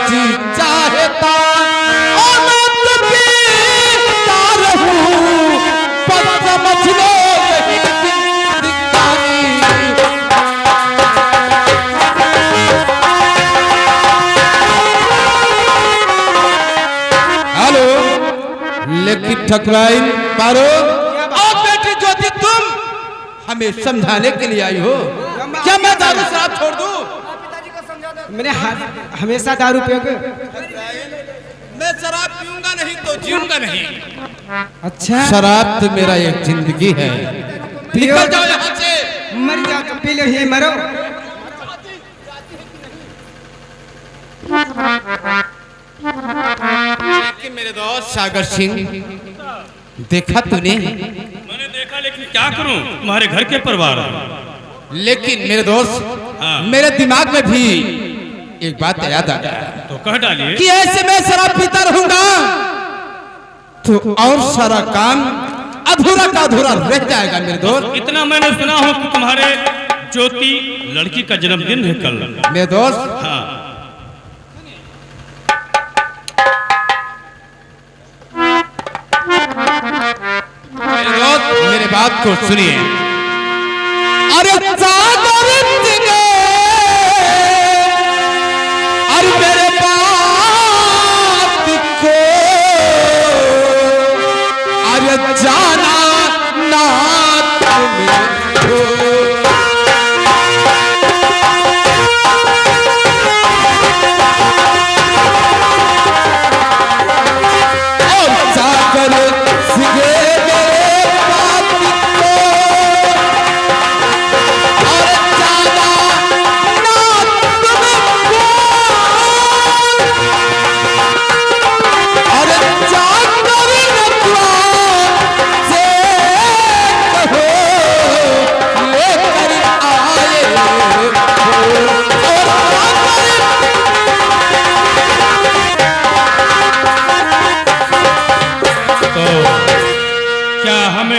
जी चाहता और मैं तो पीता रहूं, पर समझ लो यही जिंदगानी। हेलो, लेकिन ठकुराइन पारो और बेटी ज्योति, तुम हमें समझाने के लिए आई हो क्या मैं दारू शराब छोड़ दूं? मैंने हमेशा दारू पियो। मैं शराब पीऊंगा नहीं तो जीऊंगा नहीं। अच्छा, शराब तो मेरा एक जिंदगी है। निकल जाओ यहाँ से। मर जाओ तो पी लो, ही मरो। लेकिन मेरे दोस्त सागर सिंह, देखा तूने? मैंने देखा, लेकिन क्या करूं, तुम्हारे घर के परिवार। लेकिन मेरे दोस्त, मेरे दिमाग में भी एक बात याद आ गया। तो कह डालिए कि ऐसे मैं शराब पीता रहूंगा तो और सारा काम अधूरा का अधूरा रह जाएगा मेरे दोस्त। इतना मैंने सुना हूं कि तुम्हारे ज्योति लड़की का जन्मदिन है कल। मेरे दोस्त, हाँ, मेरे दोस्त, मेरे बात को सुनिए। अरे सागर सिंह, अरे मेरे बात को अरे जाना ना तुम्हें।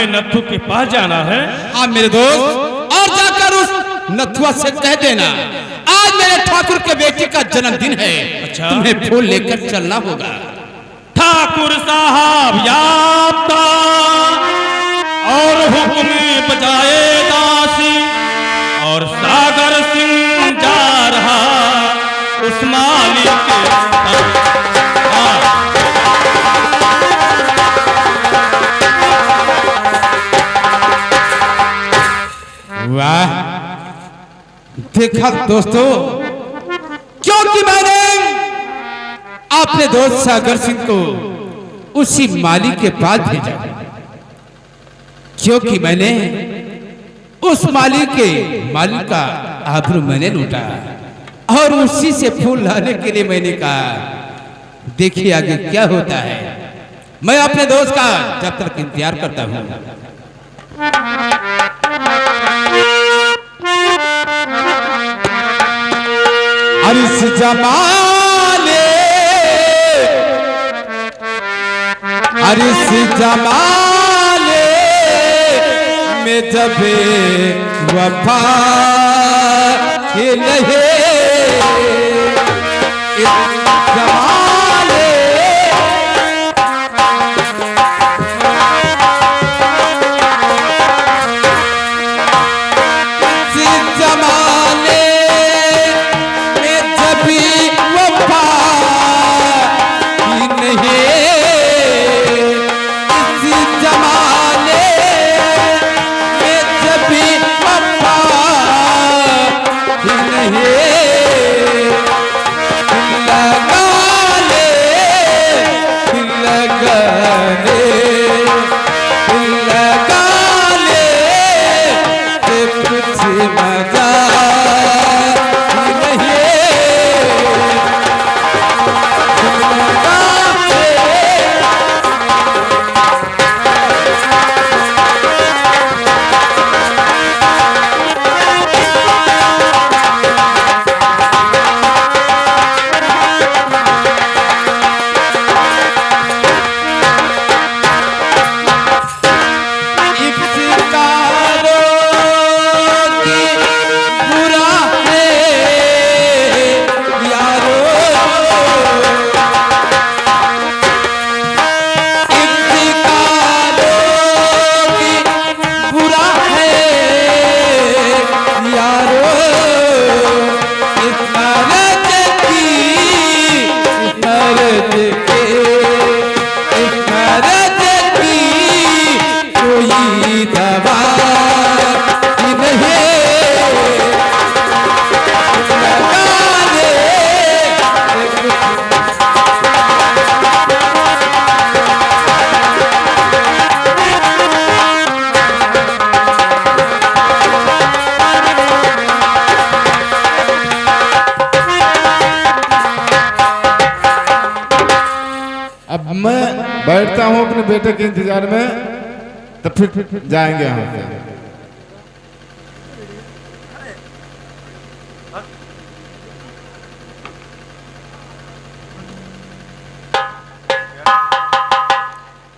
नथु के पास जाना है। हाँ मेरे दोस्त, और जाकर उस नथुआ से कह देना आज मेरे ठाकुर के बेटी का जन्मदिन है। अच्छा, तुम्हें फूल लेकर चलना होगा। ठाकुर साहब याफ्ता और हुक्म बजाए दासी, और सागर सिंह जा रहा उस मालिक के। वाह, देखा दोस्तों, क्योंकि मैंने अपने दोस्त सागर सिंह को उसी माली के पास भेजा, क्योंकि मैंने उस माली का आबरू मैंने लूटा और उसी से फूल लाने के लिए मैंने कहा देखिए आगे क्या होता है। मैं अपने दोस्त का जब तक इंतजार करता हूं। इस जमाने, इस जमाने में जब वफा के नहीं, इस जमाने लगा अब मैं बैठता हूँ अपने बेटे के इंतजार में, तो फिर जाएंगे यहाँ से।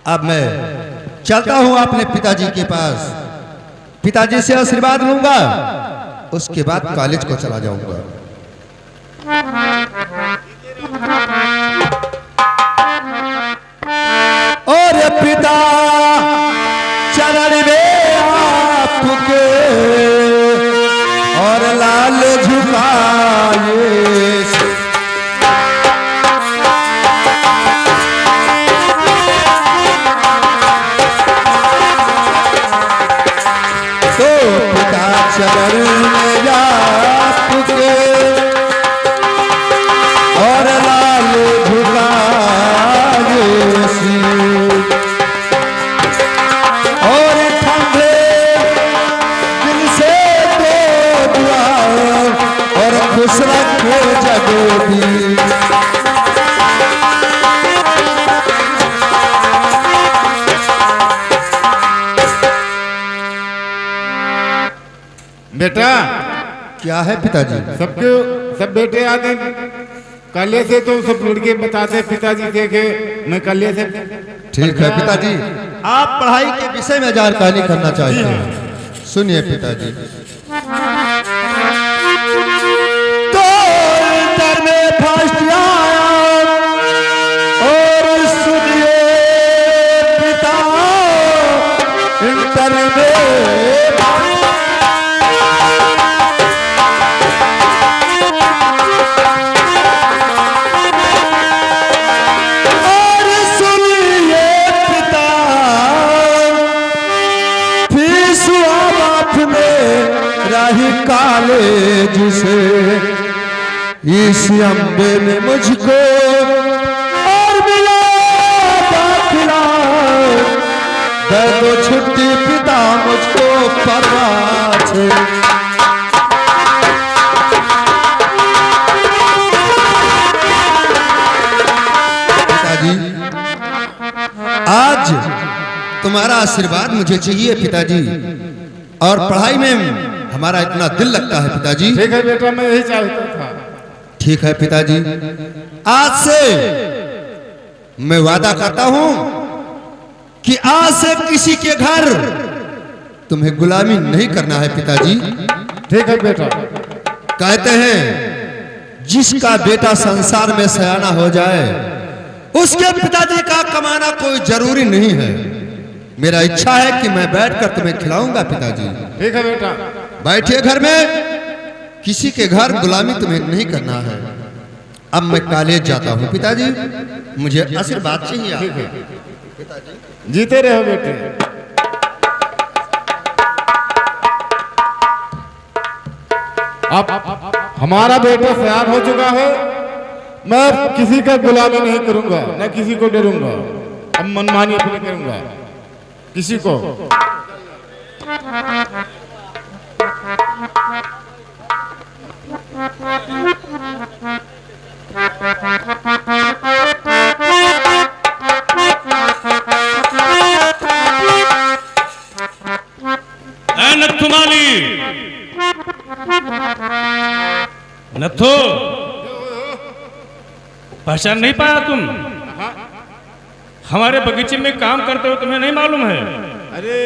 अब मैं चलता हूँ अपने पिताजी के पास, पिताजी से आशीर्वाद लूंगा, उसके बाद कॉलेज को चला जाऊंगा। और पिता चरण में आपके और लाल झुकाए, तो पिता चरण में आपके और लाल झुकाए और ठंडे दिल से दो दुआ और खुश रखे जगोगी। बेटा क्या है पिताजी? सबके सब बेटे आते कल्ले से, तो सब लड़के बताते पिताजी थे कि मैं कल्ले से। ठीक है पिताजी, आप पढ़ाई के विषय में जानकारी करना चाहते हैं, सुनिए पिताजी। तो इंटर में फर्स्ट आया और सुनिए पिता, इंटर में कॉलेज से इस अम्बे में मुझको और मिला दाखिला, दे दो छुट्टी पिता मुझको परवाह से। पिताजी आज तुम्हारा आशीर्वाद मुझे चाहिए पिताजी, और पढ़ाई में हमारा इतना दिल लगता है पिताजी। ठीक है बेटा, मैं यही चाहता था। ठीक है पिताजी, आज से मैं वादा करता हूं कि आज से किसी के घर तुम्हें गुलामी नहीं करना है पिताजी। ठीक है बेटा। कहते हैं जिसका बेटा संसार में सयाना हो जाए उसके पिताजी का कमाना कोई जरूरी नहीं है। मेरा इच्छा है कि मैं बैठकर तुम्हें खिलाऊंगा पिताजी। ठीक है बेटा। बैठिए घर में, किसी के घर गुलामी तुम्हें नहीं करना है। अब मैं कॉलेज जाता हूँ पिताजी, मुझे आशीर्वाद चाहिए। ठीक है जीते रहो बेटे। अब हमारा बेटा सयान हो चुका है, मैं किसी का गुलामी नहीं करूंगा, न किसी को डरूंगा। अब मनमानी अपनी करूंगा किसी को। नथुमाली, नथु पहचान नहीं पाया तुम? हमारे बगीचे में काम करते हो, तुम्हें नहीं मालूम है? अरे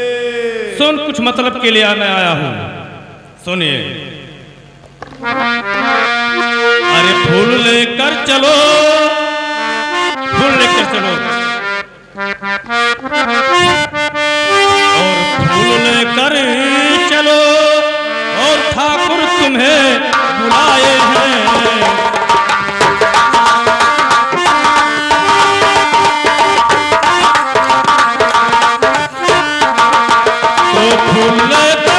सुन, कुछ मतलब के लिए मैं आया हूँ, सुनिए। अरे फूल लेकर चलो, फूल लेकर चलो, और फूल लेकर चलो, और ठाकुर तुम्हें बुलाए हैं। मनाए हैं।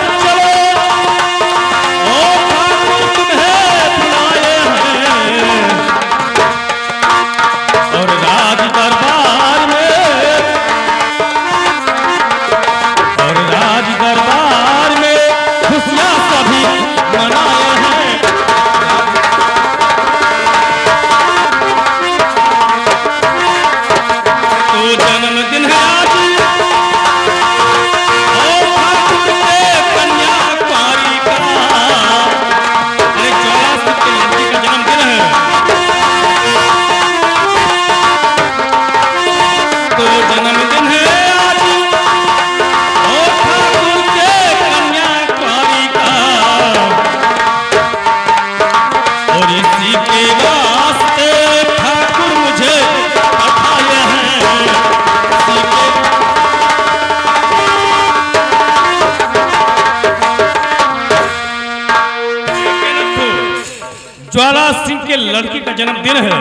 लड़की का जन्मदिन है,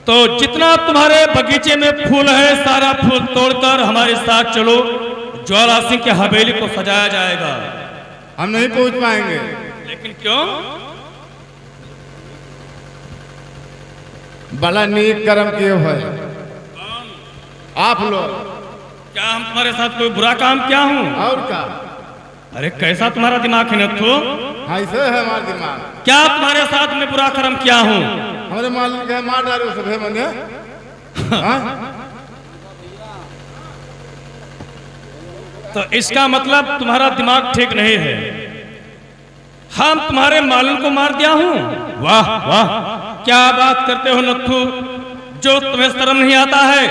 तो जितना तुम्हारे बगीचे में फूल है सारा फूल तोड़कर हमारे साथ चलो, ज्वाला सिंह की हवेली को सजाया जाएगा। हम नहीं पहुंच पाएंगे। लेकिन क्यों? बड़ा नीक कर्म किए हुए आप लोग। क्या हम तुम्हारे साथ कोई बुरा काम क्या हूँ? और क्या? अरे कैसा तुम्हारा दिमाग है नथु? ऐसे है हमारा दिमाग। क्या तुम्हारे साथ में बुरा कर्म क्या हूँ? हमारे मालिक है मार डालो सब है मने। हाँ? तो इसका मतलब तुम्हारा दिमाग ठीक नहीं है। हम तुम्हारे मालिक को मार दिया हूँ? वाह वाह, क्या बात करते हो नथु, जो तुम्हें शर्म नहीं आता है।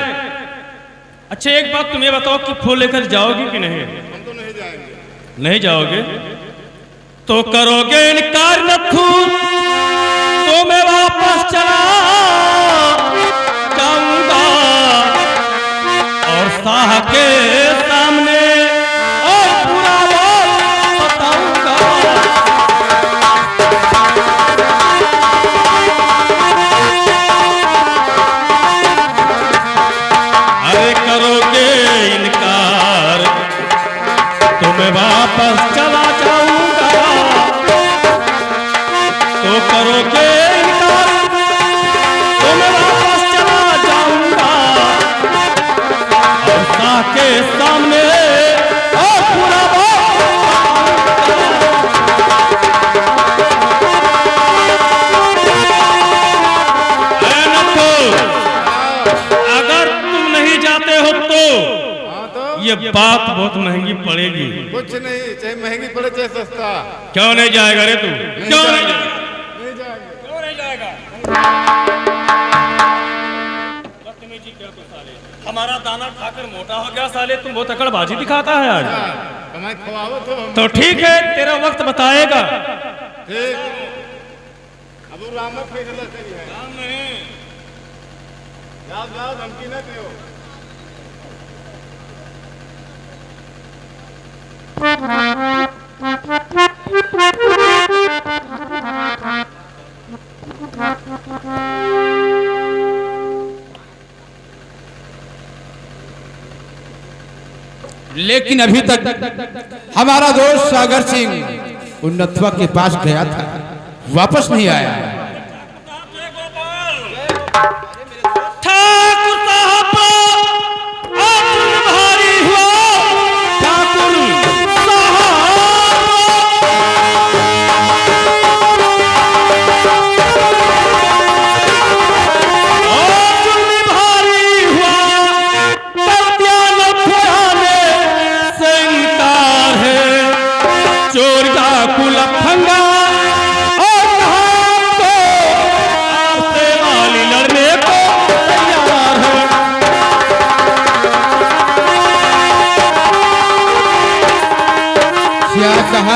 अच्छा एक बात तुम्हें बताओ कि फूल लेकर जाओगी कि नहीं? हम तो नहीं जाएंगे। नहीं जाओगे तो करोगे इनकार नथु, तो मैं वापस चला जाऊंगा और शाह के सामने और पूरा बताऊंगा। अरे करोगे इनकार तो मैं वापस चला जाऊंगा, तो करोगे इनकार तो मैं वापस चला जाऊंगा और शाह के सामने और पूरा अगर तुम नहीं जाते हो तो हाँ तो ये बात बहुत महंगी पड़ेगी। कुछ नहीं, चाहे महंगी पड़े चाहे सस्ता। क्यों नहीं जाएगा रे तू? क्यों नहीं जाएगा? नहीं जाएंगे। क्यों नहीं जाएगा? बदतमीजी क्या तू साले? हमारा दाना खाकर मोटा हो गया साले, तुम बहुत अकड़बाजी दिखाता है आज। कमाई खवाओ तो हम। तो ठीक है, तेरा वक्त बताएगा। ठीक। अब वो राम फैसला सही है। काम नहीं। याद याद धमकी न दो। लेकिन अभी तक हमारा दोस्त सागर सिंह उन नथुआ के पास गया था, वापस नहीं आया। ठाकुर साहब अतुल भारी हुआ, ठाकुर कहा?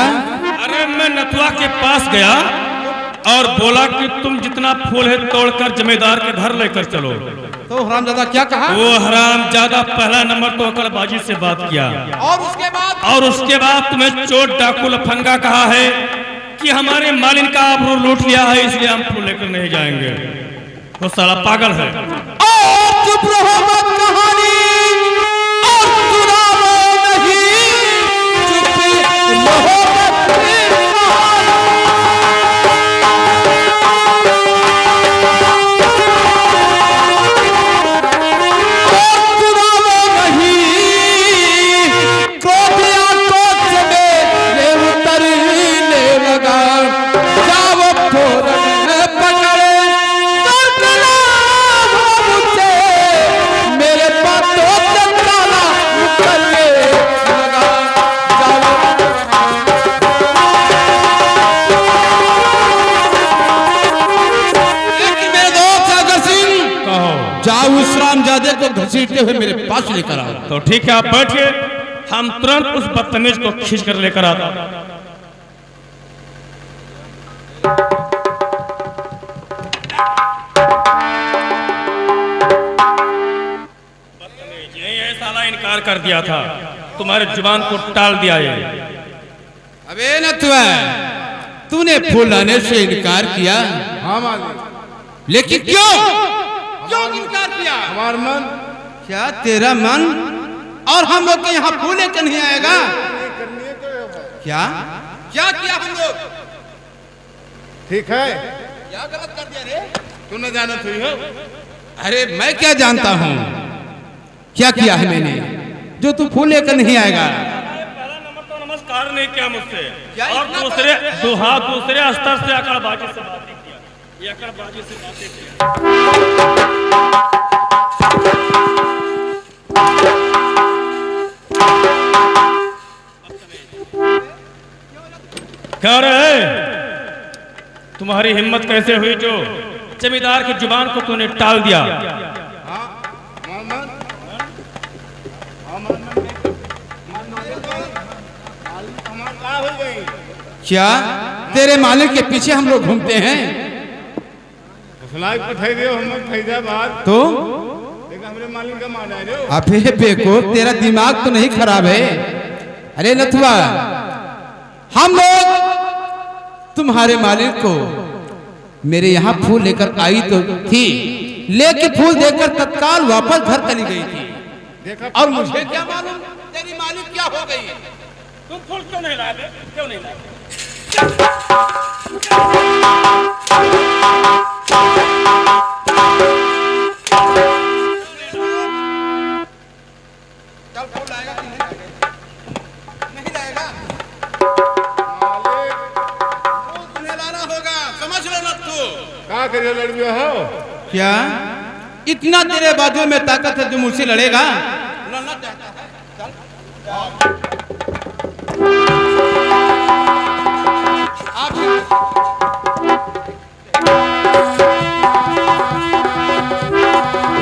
अरे मैं नथुआ के पास गया और बोला कि तुम जितना फूल है तोड़कर जमींदार के घर लेकर चलो। तो हरामजादा क्या कहा? वो हरामजादा पहला नंबर तो अकड़बाजी से बात किया, और उसके बाद तुम्हें चोट डाकू लफंगा कहा है कि हमारे मालिन का आबरू लूट लिया है, इसलिए हम फूल लेकर नहीं जाएंगे। वो साला पागल है। चुप रहो मत कहानी और सुनाओ नहीं, चुप रहो को घसीटते हुए मेरे पास लेकर आओ। तो ठीक है, आप बैठिए, हम तुरंत उस बदतमीज को खींच कर लेकर आते। यही साला इनकार कर दिया था, तुम्हारे जुबान को टाल दिया ये। अबे नथुआ, तूने फूल लाने से इनकार किया? हाँ मालिक। लेकिन क्यों क्यों इनकार किया? हमार मन क्या तेरा मन और हम लोग के यहाँ फूल लेकर नहीं आएगा? क्या क्या किया हम लोग? ठीक है, क्या गलत कर दिया रे? तू न जानत हुई हो। अरे मैं क्या जानता हूँ क्या किया है मैंने जो तू फूल लेकर नहीं आएगा? पहला नंबर तो नमस्कार नहीं किया मुझसे, क्या और इतना दूसरे बड़ा- दूसरे स्तर से अकड़बाजी से बातें किया। ये अकड़बाजी से बातें किया। क्या रे, तुम्हारी हिम्मत कैसे हुई जो जमींदार की जुबान को तूने टाल दिया? क्या तेरे मालिक के पीछे हम लोग घूमते हैं? फ्लाइट पर ठहरे हो हम फैजाबाद, तो देखा हमरे मालिक का मान आ रहे हो। अबे बेवकूफ, तेरा दिमाग तो नहीं खराब है? अरे नथुआ, हम लोग तुम्हारे मालिक को मेरे यहाँ फूल लेकर आई तो थी, लेकिन फूल देकर तत्काल वापस घर चली गई थी। देखा और मुझे क्या मालूम तेरी मालिक क्या हो गई? तुम फूल क्यों नहीं लाए? क्यों नहीं लाए? चल फूल लाएगा कि नहीं लाएगा? नहीं लाएगा। फूल तुम्हें लाना होगा, समझ लो नथु। क्या करिए लड़बिया हो? क्या इतना तेरे बाजू में ताकत है जो मुझसे लड़ेगा? लड़ना चाहता है? चल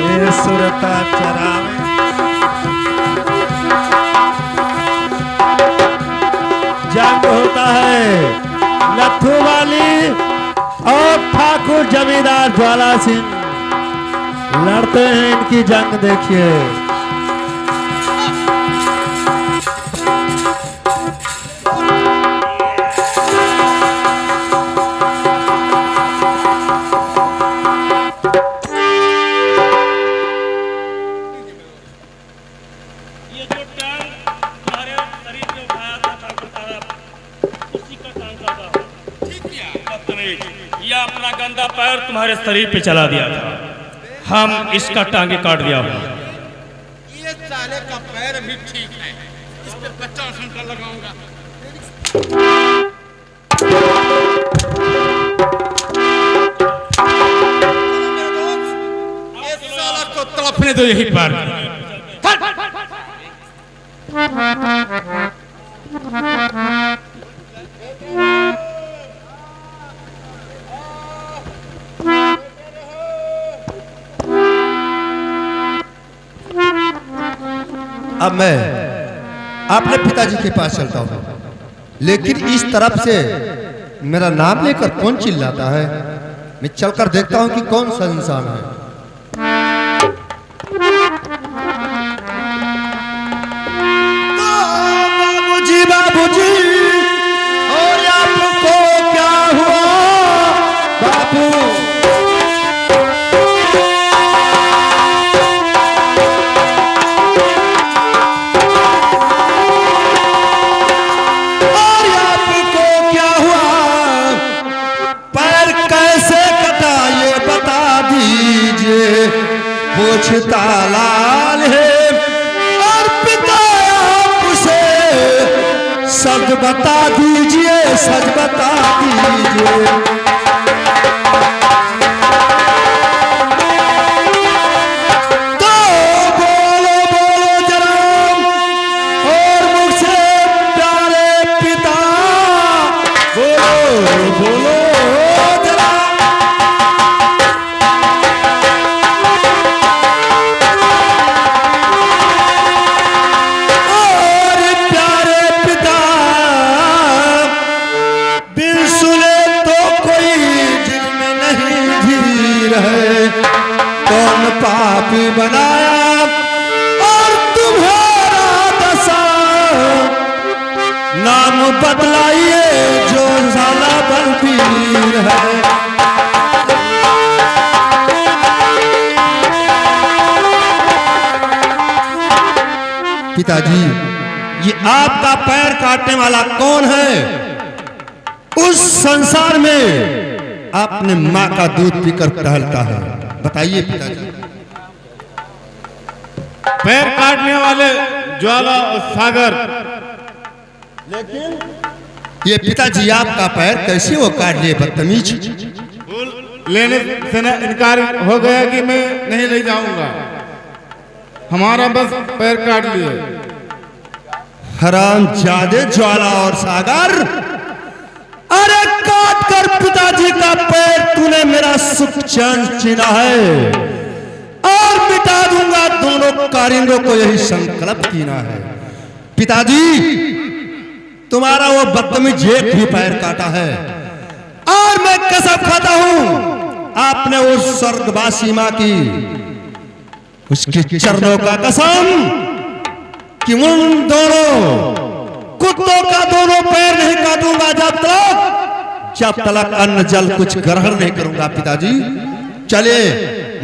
ये सुरता चरावे जंग होता है नथु वाली और ठाकुर जमींदार ज्वाला सिंह लड़ते हैं। इनकी जंग देखिए। ये जो टांग तुम्हारे शरीर पे उठाया था ठाकुर साहब, उसी का टांग का था। ठीक किया। बदतमीज, ये अपना गंदा पैर तुम्हारे शरीर पे चला दिया था। हम इसका टांगे काट दिया हूँ। ये साले का पैर भी ठीक है, इस पे 50 घंटा लगाऊंगा। ये साला को तड़पने दो यही पर। अब मैं अपने पिताजी के पास चलता हूँ, लेकिन इस तरफ से मेरा नाम लेकर कौन चिल्लाता है? मैं चलकर देखता हूँ कि कौन सा इंसान है। बाबूजी बाबूजी, और आपको क्या हुआ बाबू? और आपको क्या हुआ? पैर कैसे कटा ये बता दीजिए। पूछता लाल है और पिता आपसे सच बता दीजिए, सच बता दीजिए। तो बोलो बोलो जरा, और मुझसे प्यारे पिता, बोलो बोलो जरा। और प्यारे पिता, बिन सुने तो कोई दिल में नहीं धीर है। कौन पापी बनाया और तुम्हारा दशा? नाम बदलाइए जो साला बलबीर है। पिताजी, ये आपका पैर काटने वाला कौन है? उस संसार में आपने माँ का दूध पीकर टहलता है, बताइए पिताजी। पैर काटने वाले ज्वाला और सागर, लेकिन ये पिताजी आपका पैर कैसे वो काट लिए बदतमीज? लेने से न इनकार हो गया कि मैं नहीं ले जाऊंगा, हमारा बस पैर काट लिए। हरामजादे ज्वाला और सागर, अरे काट कर पिताजी का पैर तूने मेरा सुख चैन छीना है और मिटा दूंगा दोनों कारिंदों को, यही संकल्प कीना है। पिताजी, तुम्हारा वो बदतमीज एक ही पैर काटा है और मैं कसम खाता हूं आपने उस स्वर्गवासी मां की उसके चरणों का कसम कि उन दोनों कुत्तों का दोनों पैर नहीं काटूंगा जब तक अन्न जल कुछ ग्रहण नहीं करूंगा। पिताजी चलिए,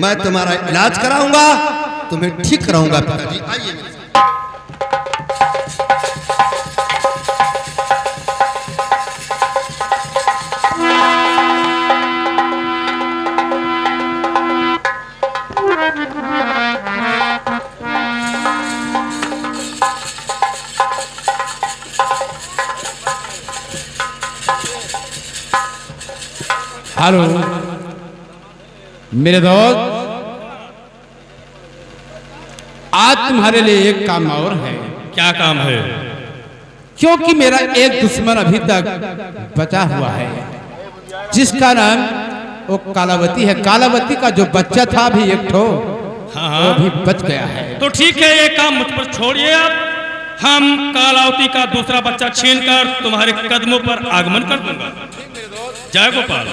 मैं तुम्हारा इलाज कराऊंगा, तुम्हें ठीक कराऊंगा। पिताजी आइए मेरे साथ। हेलो मेरे दोस्त, आज तुम्हारे लिए एक काम और है। क्या काम है? क्योंकि मेरा एक दुश्मन अभी तक बचा हुआ है, जिसका नाम वो कालावती है। कालावती का जो बच्चा था भी एक ठो, वो भी बच गया है। तो ठीक है, ये काम मुझ पर छोड़िए आप। हम कालावती का दूसरा बच्चा छीनकर तुम्हारे कदमों पर आगमन कर दूंगा। जय गोपाल।